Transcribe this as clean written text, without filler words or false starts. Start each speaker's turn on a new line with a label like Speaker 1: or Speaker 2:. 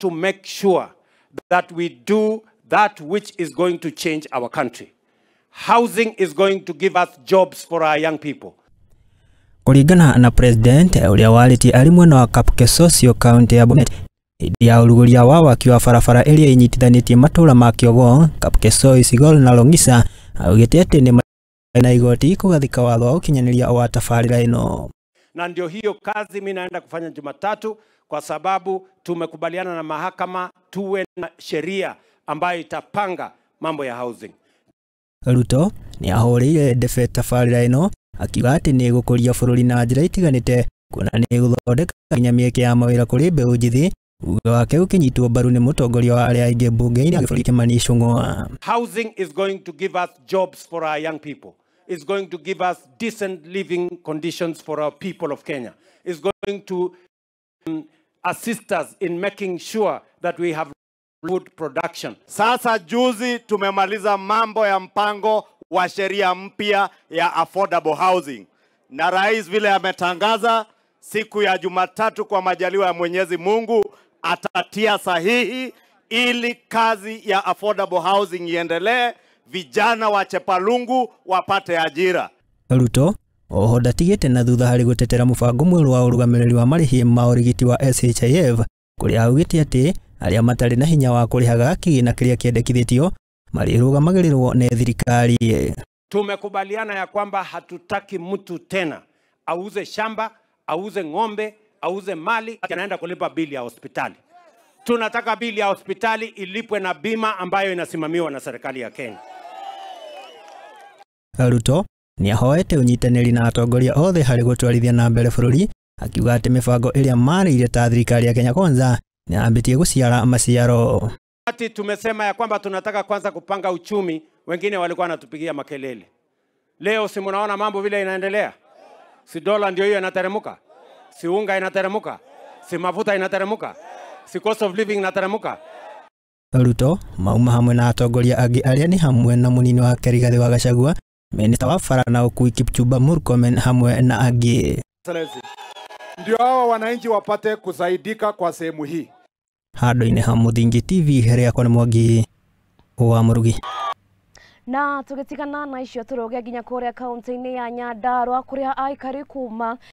Speaker 1: to make sure that we do that which is going to change our country. Housing is going to give us jobs for our young people.
Speaker 2: Kulingana na president uria waritie ari mwena wa Kapkesocio county ya Bomet ya uruguria wao akiwa farafara area inyitithanitie matura ma Kiogo, Kapkesocio, Sigol na Longisa, augite ati ni na igoti kgathika watho wa gukinyaniria wa tabarira ino.
Speaker 1: Na ndio hiyo kazi mimi naenda kufanya Jumatatu, kwa sababu tumekubaliana na mahakama tuwe na sheria ambayo itapanga mambo ya housing.
Speaker 2: Ruto ni ahorire ndefe tabarira ino akiuga ati ni gukuria bururi na njira itiganite, kuna ni guthondeka nyamieke ya mawira kuri mbeu njithi, uga wake ukinyitwo mbaru ni mutongoria wa aria aingi mbunge-ini agiburi Kimani Ichung'wa.
Speaker 1: Housing is going to give us jobs for our young people. It's going to give us decent living conditions for our people of Kenya. It's going to assist us in making sure that we have good production.
Speaker 3: Sasa juzi tumemaliza mambo ya mpango wa sheria mpya ya affordable housing. Na rais vile ametangaza siku ya Jumatatu kwa majaliwa ya Mwenyezi Mungu atatia sahihi ili kazi ya affordable housing iendelee, vijana wa Chepalungu wapate ajira.
Speaker 2: Ruto oho ndatigite na thutha hari gutetera mubango mweru wa urugamiriri wa marihi ma urigiti wa SHIF, kuria augite ati aria matari na hinya wa kurihaga kigina kiria kiendekithitio marirugamagĩrĩrwo ni thirikari.
Speaker 1: Tumekubaliana ya kwamba hatutaki mtu tena auze shamba, auze ng'ombe, auze mali anaenda kulipa bili ya hospitali. Tunataka bili ya hospitali ilipwe na bima ambayo inasimamiwa na serikali ya Kenya.
Speaker 2: Ruto ni ahoete unyitanĩri na atongoria othe hari gutwarithia na mbere bururi, akiuga ati mibango iria marĩire ta thirikari ya Kenya Kwanza ni ambitie guciara maciaro.
Speaker 1: Ati tumesema ya kwamba tunataka kwanza kupanga uchumi, wengine walikuwa wanatupigia makelele. Leo si mnaona mambo vile inaendelea? Si dola ndio hiyo inateremuka? Si unga inateremuka? Si mafuta inateremuka? Si cost of living inateremuka?
Speaker 2: Ruto mauma hamwe na atongoria angi aria ni hamwe na munini wa Rigathi wa Gachagua, Minista wa bara na ukui Kipchumba Murkomen hamwe na angi.
Speaker 3: Ndio hawa wananchi wapate kusaidika kwa sehemu hii.
Speaker 2: Hado-ini ha Muthingi TV heria kwa Mwangi wa Murugi.
Speaker 4: Na tugitigana na icio turoge nginya kuria kaunti-ini ya Nyandarua kuria aikari kuma